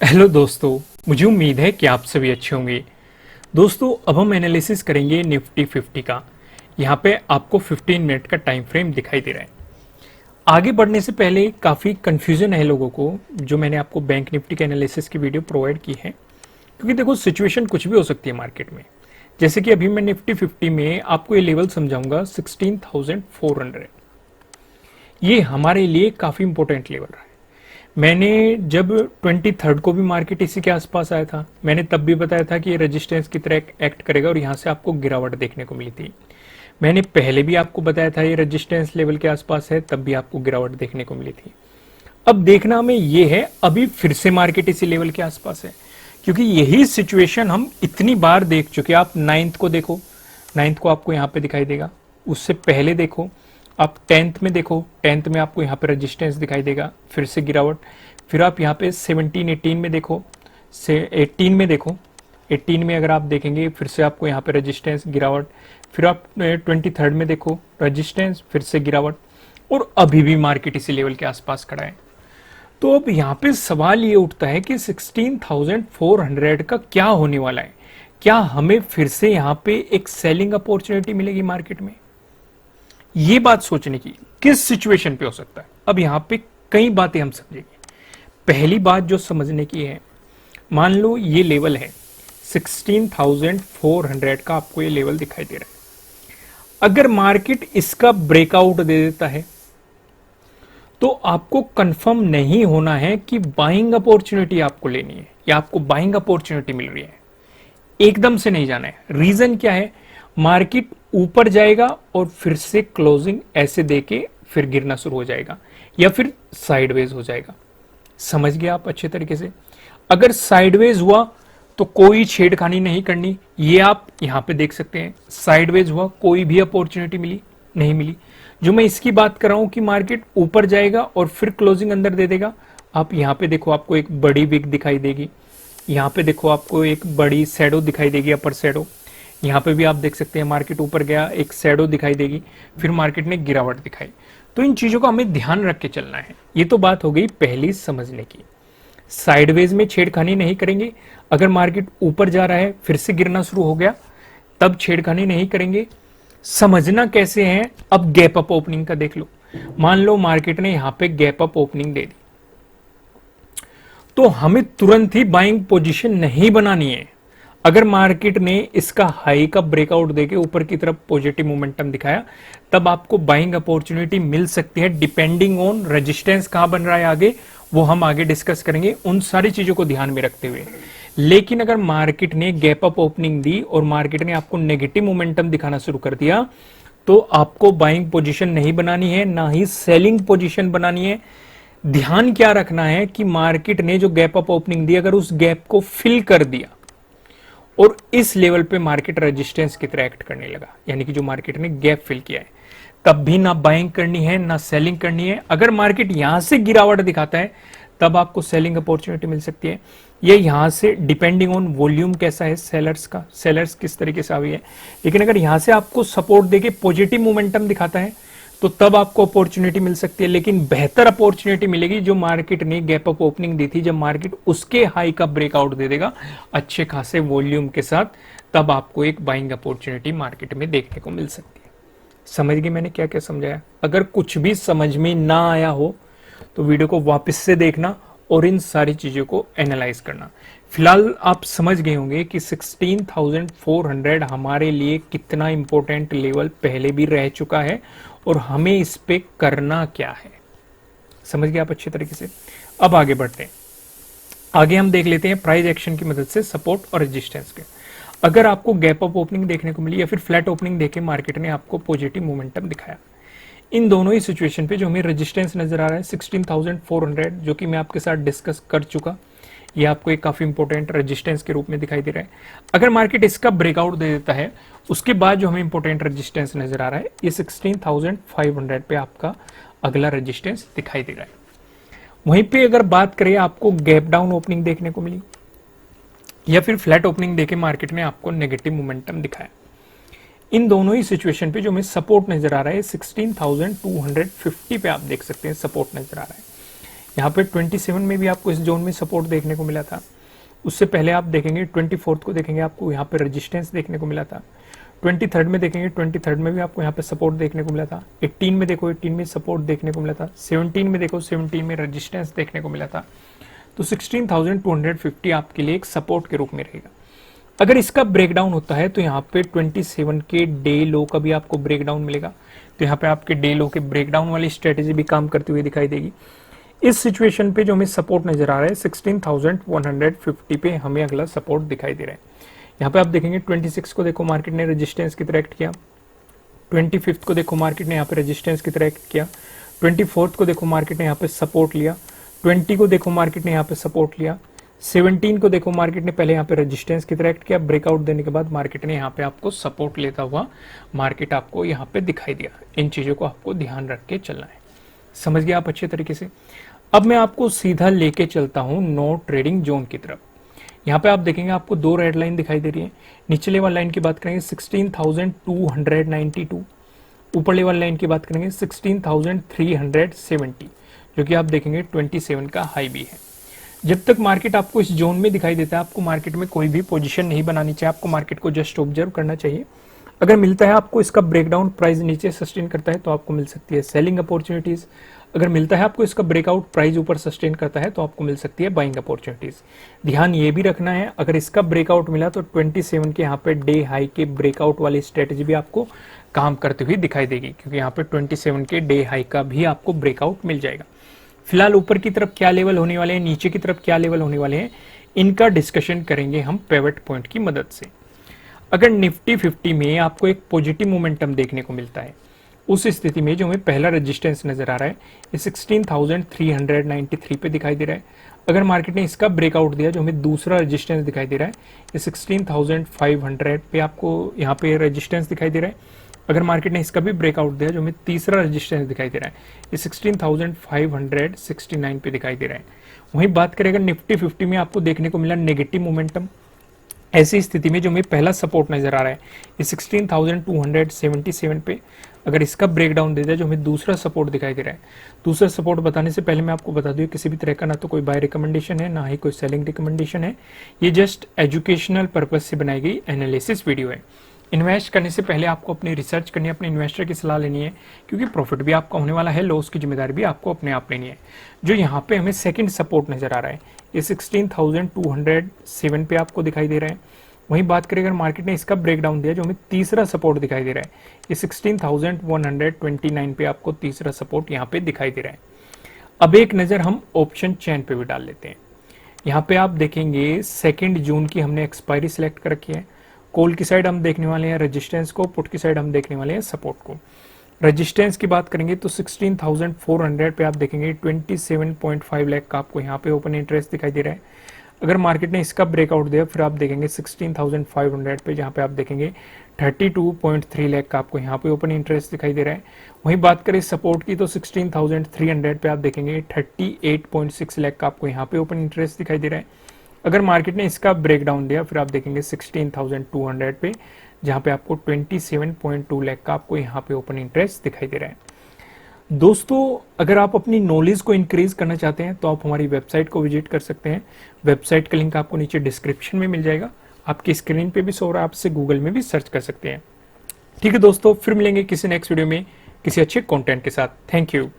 Hello दोस्तों, मुझे उम्मीद है कि आप सभी अच्छे होंगे। दोस्तों, अब हम एनालिसिस करेंगे निफ्टी 50 का। यहाँ पे आपको 15 मिनट का टाइम फ्रेम दिखाई दे रहा है। आगे बढ़ने से पहले काफ़ी कन्फ्यूजन है लोगों को, जो मैंने आपको बैंक निफ्टी के एनालिसिस की वीडियो प्रोवाइड की है, क्योंकि देखो सिचुएशन कुछ भी हो सकती है मार्केट में। जैसे कि अभी मैं निफ्टी 50 में आपको ये लेवल समझाऊंगा 16,400। ये हमारे लिए काफ़ी इंपॉर्टेंट लेवल रहा है। मैंने जब 23rd को भी मार्केट इसी के आसपास आया था, मैंने तब भी बताया था कि ये रेजिस्टेंस की तरह एक्ट करेगा और यहाँ से आपको गिरावट देखने को मिली थी। मैंने पहले भी आपको बताया था ये रेजिस्टेंस लेवल के आसपास है, तब भी आपको गिरावट देखने को मिली थी। अब देखना हमें ये है, अभी फिर से मार्केट इसी लेवल के आसपास है, क्योंकि यही सिचुएशन हम इतनी बार देख चुके हैं। आप 9th को देखो, 9th को आपको यहाँ पे दिखाई देगा। उससे पहले देखो, आप 10th में देखो, 10th में आपको यहाँ पे रेजिस्टेंस दिखाई देगा, फिर से गिरावट। फिर आप यहाँ पे 17, 18 में देखो, से 18 में देखो, 18 में अगर आप देखेंगे फिर से आपको यहाँ पे रेजिस्टेंस, गिरावट। फिर आप 23rd में देखो, रेजिस्टेंस, फिर से गिरावट, और अभी भी मार्केट इसी लेवल के आसपास खड़ा है। तो अब यहाँ पे सवाल ये उठता है कि 16,400 का क्या होने वाला है। क्या हमें फिर से यहाँ पे एक सेलिंग अपॉर्चुनिटी मिलेगी मार्केट में? ये बात सोचने की, किस सिचुएशन पे हो सकता है। अब यहाँ पे कई बातें हम समझेंगे। पहली बात जो समझने की है, मान लो ये लेवल है 16,400 का, आपको ये लेवल दिखाई दे रहा है। अगर मार्केट इसका ब्रेकआउट दे देता है तो आपको कंफर्म नहीं होना है कि बाइंग अपॉर्चुनिटी आपको लेनी है या आपको बाइंग अपॉर्चुनिटी मिल रही है। एकदम से नहीं जाना है। रीजन क्या है? मार्केट ऊपर जाएगा और फिर से क्लोजिंग ऐसे देके फिर गिरना शुरू हो जाएगा, या फिर साइडवेज हो जाएगा। समझ गए आप अच्छे तरीके से? अगर साइडवेज हुआ तो कोई छेड़खानी नहीं करनी, ये आप यहां पे देख सकते हैं। साइडवेज हुआ, कोई भी अपॉर्चुनिटी मिली नहीं मिली। जो मैं इसकी बात कर रहा हूं कि मार्केट ऊपर जाएगा और फिर क्लोजिंग अंदर दे देगा, आप यहां पे देखो, आपको एक बड़ी विक दिखाई देगी। यहाँ पे देखो, आपको एक बड़ी शैडो दिखाई देगी, अपर शैडो। यहाँ पे भी आप देख सकते हैं मार्केट ऊपर गया, एक शैडो दिखाई देगी, फिर मार्केट ने गिरावट दिखाई। तो इन चीजों को हमें ध्यान रख के चलना है। ये तो बात हो गई पहली समझने की। साइडवेज में छेड़खानी नहीं करेंगे। अगर मार्केट ऊपर जा रहा है फिर से गिरना शुरू हो गया, तब छेड़खानी नहीं करेंगे। समझना कैसे है? अब गैप अप ओपनिंग का देख लो। मान लो मार्केट ने यहां पे गैप अप ओपनिंग दे दी, तो हमें तुरंत ही बाइंग पोजीशन नहीं बनानी है। अगर मार्केट ने इसका हाई का ब्रेकआउट देके ऊपर की तरफ पॉजिटिव मोमेंटम दिखाया, तब आपको बाइंग अपॉर्चुनिटी मिल सकती है, डिपेंडिंग ऑन रेजिस्टेंस कहां बन रहा है आगे, वो हम आगे डिस्कस करेंगे, उन सारी चीजों को ध्यान में रखते हुए। लेकिन अगर मार्केट ने गैप अप ओपनिंग दी और मार्केट ने आपको नेगेटिव मोमेंटम दिखाना शुरू कर दिया, तो आपको बाइंग पोजीशन नहीं बनानी है, ना ही सेलिंग पोजीशन बनानी है। ध्यान क्या रखना है कि मार्केट ने जो गैप अप ओपनिंग दी, अगर उस गैप को फिल कर दिया और इस लेवल पे मार्केट रेजिस्टेंस की तरह एक्ट करने लगा, यानी कि जो मार्केट ने गैप फिल किया है, तब भी ना बाइंग करनी है ना सेलिंग करनी है। अगर मार्केट यहां से गिरावट दिखाता है, तब आपको सेलिंग अपॉर्चुनिटी मिल सकती है। ये यहां से डिपेंडिंग ऑन वॉल्यूम कैसा है सेलर्स का, सेलर्स किस तरीके से आई है। लेकिन अगर यहां से आपको सपोर्ट देके पॉजिटिव मोमेंटम दिखाता है, तो तब आपको अपॉर्चुनिटी मिल सकती है। लेकिन बेहतर अपॉर्चुनिटी मिलेगी जो मार्केट ने गैप अप ओपनिंग दी थी, जब मार्केट उसके हाई का ब्रेकआउट दे देगा अच्छे खासे वॉल्यूम के साथ, तब आपको एक बाइंग अपॉर्चुनिटी मार्केट में देखने को मिल सकती है। समझ गए मैंने क्या क्या समझाया? अगर कुछ भी समझ में ना आया हो तो वीडियो को वापस से देखना और इन सारी चीजों को एनालाइज करना। फिलहाल आप समझ गए होंगे कि 16,400 हमारे लिए कितना इंपॉर्टेंट लेवल पहले भी रह चुका है और हमें इस पे करना क्या है। समझ गए आप अच्छे तरीके से? अब आगे बढ़ते हैं। आगे हम देख लेते हैं प्राइस एक्शन की मदद से सपोर्ट और रेजिस्टेंस के। अगर आपको गैप अप ओपनिंग देखने को मिली या फिर फ्लैट ओपनिंग देके मार्केट ने आपको पॉजिटिव मोमेंटम दिखाया, इन दोनों ही सिचुएशन पे जो हमें रेजिस्टेंस नजर आ रहा है 16,400, जो कि मैं आपके साथ डिस्कस कर चुका, ये आपको एक काफी इंपॉर्टेंट रेजिस्टेंस के रूप में दिखाई दे रहा है। अगर मार्केट इसका ब्रेकआउट दे देता है, उसके बाद जो हमें इंपॉर्टेंट रेजिस्टेंस नजर आ रहा है, ये 16,500 पे आपका अगला रेजिस्टेंस दिखाई दे रहा है। वहीं पे अगर बात करें, आपको गैप डाउन ओपनिंग देखने को मिली या फिर फ्लैट ओपनिंग देके मार्केट ने आपको नेगेटिव मोमेंटम दिखाया, इन दोनों ही सिचुएशन पे जो हमें सपोर्ट नजर आ रहा है 16,250 पे आप देख सकते हैं सपोर्ट नजर आ रहा है। यहाँ पे 27 में भी आपको इस जोन में सपोर्ट देखने को मिला था। उससे पहले आप देखेंगे 24 को देखेंगे, आपको यहाँ पे रेजिस्टेंस देखने को मिला था। 23 में देखेंगे, 23 में भी आपको यहाँ पे सपोर्ट देखने को मिला था। 18 में देखो, 18 में सपोर्ट देखने को मिला था। 17 में देखो, 17 में रेजिस्टेंस देखने को मिला था। तो 16,250 आपके लिए एक सपोर्ट के रूप में रहेगा। अगर इसका ब्रेकडाउन होता है तो यहाँ पे 27 के डे लो का भी आपको ब्रेकडाउन मिलेगा। तो यहाँ पे आपके डे लो के ब्रेकडाउन वाली स्ट्रेटेजी भी काम करती हुई दिखाई देगी। इस सिचुएशन पे जो हमें सपोर्ट नजर आ रहा है 16,150 पे हमें अगला सपोर्ट दिखाई दे रहा है। यहाँ पे आप देखेंगे 26 को देखो मार्केट ने रेजिस्टेंस की तरह एक्ट किया। 25 को देखो मार्केट ने यहाँ पे रेजिस्टेंस की तरह एक्ट किया। 24 को देखो मार्केट ने यहाँ पे सपोर्ट लिया। 20 को देखो मार्केट ने यहाँ पे सपोर्ट लिया। 17 को देखो मार्केट ने पहले यहाँ पे रेजिस्टेंस की तरह एक्ट किया, ब्रेकआउट देने के बाद मार्केट ने यहाँ पे आपको सपोर्ट लेता हुआ मार्केट आपको यहाँ पे दिखाई दिया। इन चीजों को आपको ध्यान रख के चलना है। समझ गया आप अच्छे तरीके से। अब मैं आपको सीधा लेके चलता हूँ नो ट्रेडिंग जोन की तरफ। यहाँ पे आप देखेंगे आपको दो रेड लाइन दिखाई दे रही है। निचले वाली लाइन की बात करेंगे 16,292, ऊपरले वाली लाइन की बात करेंगे 16,370, जो कि आप देखेंगे 27 का हाई भी है। जब तक मार्केट आपको इस जोन में दिखाई देता है, आपको मार्केट में कोई भी पोजीशन नहीं बनानी चाहिए, आपको मार्केट को जस्ट ऑब्जर्व करना चाहिए। अगर मिलता है आपको इसका ब्रेकडाउन, प्राइस नीचे सस्टेन करता है तो आपको मिल सकती है सेलिंग अपॉर्चुनिटीज। अगर मिलता है आपको इसका ब्रेकआउट, प्राइस ऊपर सस्टेन करता है तो आपको मिल सकती है बाइंग अपॉर्चुनिटीज। ध्यान ये भी रखना है, अगर इसका ब्रेकआउट मिला तो 27 के यहाँ पे डे हाई के ब्रेकआउट वाली स्ट्रेटेजी भी आपको काम करती हुई दिखाई देगी, क्योंकि यहाँ पे 27 के डे हाई का भी आपको ब्रेकआउट मिल जाएगा। फिलहाल ऊपर की तरफ क्या लेवल होने वाले हैं, नीचे की तरफ क्या लेवल होने वाले हैं, इनका डिस्कशन करेंगे हम पिवट पॉइंट की मदद से। अगर निफ्टी 50 में आपको एक पॉजिटिव मोमेंटम देखने को मिलता है, उस स्थिति में जो हमें पहला रेजिस्टेंस नजर आ रहा है ये 16,393 पे दिखाई दे रहा है। अगर मार्केट ने इसका ब्रेकआउट दिया, जो हमें दूसरा रेजिस्टेंस दिखाई दे रहा है ये 16,500 पे आपको यहाँ पे रेजिस्टेंस दिखाई दे रहा है। अगर मार्केट ने इसका भी ब्रेकआउट दिया, जो हमें तीसरा रेजिस्टेंस दिखाई दे रहा है ये 16,569 पे दिखाई दे रहा है। वहीं बात करें अगर निफ्टी 50 में आपको देखने को मिला नेगेटिव मोमेंटम, ऐसी स्थिति में जो हमें पहला सपोर्ट नजर आ रहा है ये 16,277 पे, अगर इसका ब्रेकडाउन दे दिया, जो हमें दूसरा सपोर्ट दिखाई दे रहा है। दूसरा सपोर्ट बताने से पहले मैं आपको बता दूं किसी भी तरह का ना तो कोई बाय रिकमेंडेशन है, ना ही कोई सेलिंग रिकमेंडेशन है। ये जस्ट एजुकेशनल पर्पज से बनाई गई एनालिसिस वीडियो है। इन्वेस्ट करने से पहले आपको अपनी रिसर्च करनी है, अपने इन्वेस्टर की सलाह लेनी है, क्योंकि प्रॉफिट भी आपका होने वाला है, लॉस की जिम्मेदारी भी आपको अपने आप लेनी है। जो यहाँ पे हमें सेकंड सपोर्ट नजर आ रहा है ये 16,207 पे आपको दिखाई दे रहा है। वहीं बात करें अगर मार्केट ने इसका ब्रेकडाउन दिया, जो हमें तीसरा सपोर्ट दिखाई दे रहा है ये 16,129 पे आपको तीसरा सपोर्ट यहाँ पे दिखाई दे रहा है। अब एक नजर हम ऑप्शन चेन पे भी डाल लेते हैं। यहाँ पे आप देखेंगे 2 जून की हमने एक्सपायरी सिलेक्ट कर रखी है। कॉल की साइड हम देखने वाले हैं रेजिस्टेंस को, पुट की साइड हम देखने वाले हैं सपोर्ट को। रेजिस्टेंस की बात करेंगे तो 16,400 पे आप देखेंगे 27.5 लाख का आपको यहाँ पे ओपन इंटरेस्ट दिखाई दे रहा है। अगर मार्केट ने इसका ब्रेकआउट दिया फिर आप देखेंगे 16,500 पे, जहाँ पे आप देखेंगे 32.3 लाख का आपको यहाँ पे ओपन इंटरेस्ट दिखाई दे रहा है। वहीं बात करें सपोर्ट की तो 16,300 पे आप देखेंगे 38.6 लाख का आपको यहाँ पे ओपन इंटरेस्ट दिखाई दे रहा है। अगर मार्केट ने इसका ब्रेकडाउन दिया फिर आप देखेंगे 16,200 पे, जहाँ पे आपको 27.2 लाख का आपको यहाँ पे ओपन इंटरेस्ट दिखाई दे रहा है। दोस्तों, अगर आप अपनी नॉलेज को इंक्रीज करना चाहते हैं तो आप हमारी वेबसाइट को विजिट कर सकते हैं। वेबसाइट का लिंक आपको नीचे डिस्क्रिप्शन में मिल जाएगा, आपकी स्क्रीन पे भी शो रहा है, आप इसे गूगल में भी सर्च कर सकते हैं। ठीक है दोस्तों, फिर मिलेंगे किसी नेक्स्ट वीडियो में किसी अच्छे कंटेंट के साथ। Thank you.